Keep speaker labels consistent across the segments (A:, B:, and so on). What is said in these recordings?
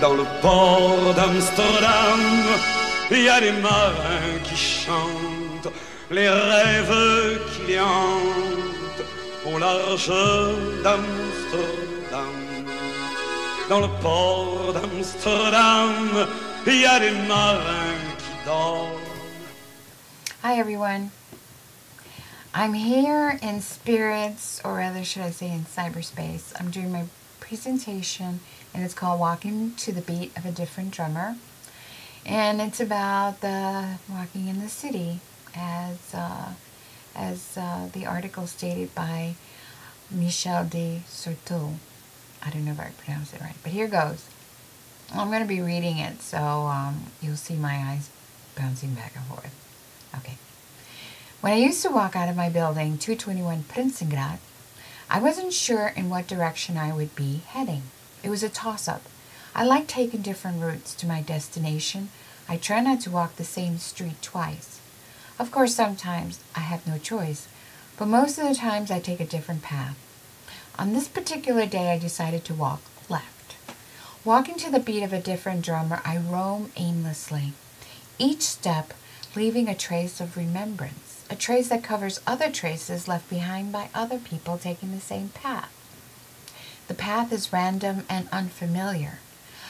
A: Dans le port d'Amsterdam, il y a des marins qui chantent les rêves qui les hantent au large d'Amsterdam. Dans le port d'Amsterdam, il y a des marins qui dorment.
B: Hi everyone. I'm here in spirits, or rather should I say in cyberspace. I'm doing my presentation and it's called Walking to the Beat of a Different Drummer. And it's about the walking in the city as the article stated by Michel de Certeau. I don't know if I pronounced it right, but here goes. I'm going to be reading it, so you'll see my eyes bouncing back and forth. Okay. When I used to walk out of my building, 221 Prinsengraad, I wasn't sure in what direction I would be heading. It was a toss-up. I like taking different routes to my destination. I try not to walk the same street twice. Of course, sometimes I have no choice, but most of the times I take a different path. On this particular day, I decided to walk left. Walking to the beat of a different drummer, I roam aimlessly, each step leaving a trace of remembrance, a trace that covers other traces left behind by other people taking the same path. The path is random and unfamiliar.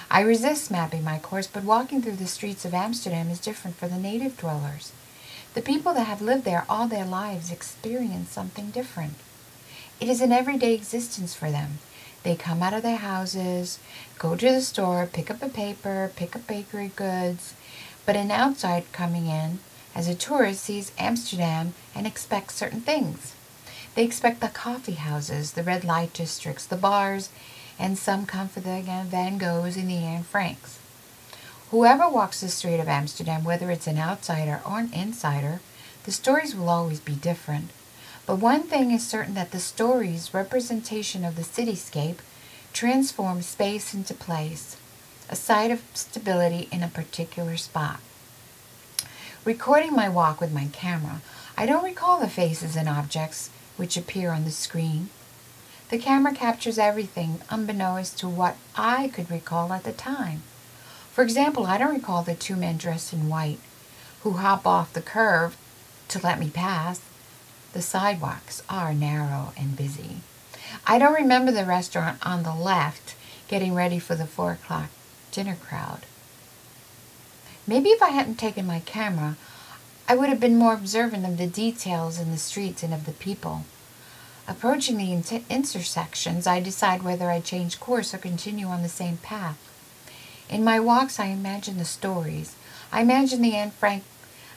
B: I resist mapping my course, but walking through the streets of Amsterdam is different for the native dwellers. The people that have lived there all their lives experience something different. It is an everyday existence for them. They come out of their houses, go to the store, pick up a paper, pick up bakery goods, but an outsider coming in as a tourist sees Amsterdam and expects certain things. They expect the coffee houses, the red light districts, the bars, and some come for the Van Goghs and the Anne Franks. Whoever walks the street of Amsterdam, whether it's an outsider or an insider, the stories will always be different. But one thing is certain, that the story's representation of the cityscape transforms space into place, a site of stability in a particular spot. Recording my walk with my camera, I don't recall the faces and objects which appear on the screen. The camera captures everything unbeknownst to what I could recall at the time. For example, I don't recall the two men dressed in white who hop off the curb to let me pass. The sidewalks are narrow and busy. I don't remember the restaurant on the left getting ready for the 4 o'clock dinner crowd. Maybe if I hadn't taken my camera, I would have been more observant of the details in the streets and of the people. Approaching the intersections, I decide whether I change course or continue on the same path. In my walks, I imagine the stories. I imagine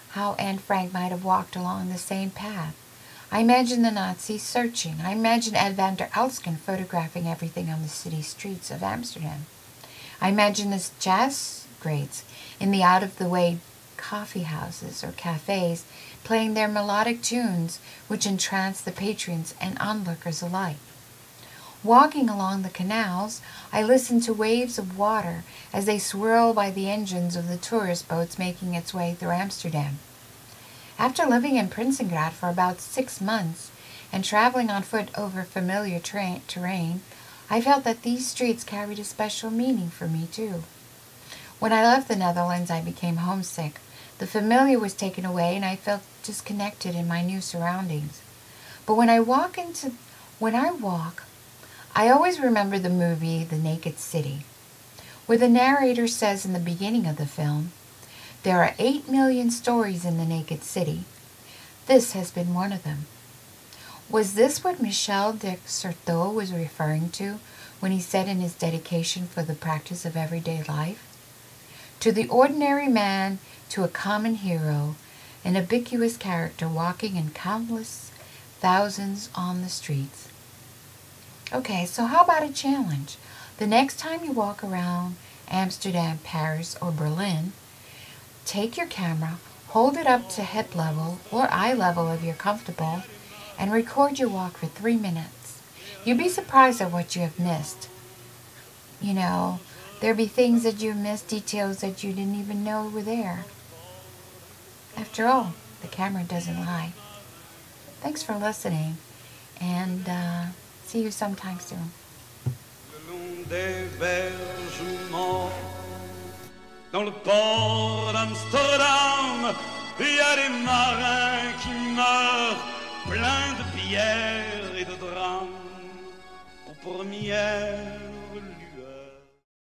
B: how Anne Frank might have walked along the same path. I imagine the Nazis searching. I imagine Ed van der Elsken photographing everything on the city streets of Amsterdam. I imagine the jazz greats in the out-of-the-way coffee houses or cafes playing their melodic tunes which entrance the patrons and onlookers alike. Walking along the canals, I listen to waves of water as they swirl by the engines of the tourist boats making its way through Amsterdam. After living in Prinsengraad for about 6 months and traveling on foot over familiar terrain, I felt that these streets carried a special meaning for me too. When I left the Netherlands, I became homesick. The familiar was taken away and I felt disconnected in my new surroundings. But when I walk, I always remember the movie The Naked City, where the narrator says in the beginning of the film, "There are 8 million stories in the naked city. This has been one of them." Was this what Michel de Certeau was referring to when he said in his dedication for the practice of everyday life? To the ordinary man, to a common hero, an ubiquitous character walking in countless thousands on the streets. Okay, so how about a challenge? The next time you walk around Amsterdam, Paris, or Berlin, take your camera, hold it up to hip level or eye level if you're comfortable, and record your walk for 3 minutes. You'll be surprised at what you have missed. You know, there'll be things that you missed, details that you didn't even know were there. After all, the camera doesn't lie. Thanks for listening, and see you sometime soon.
A: Le long des berges mortes dans le port d'Amsterdam, il y a des marins qui meurent, pleins de bière et de drames, aux premières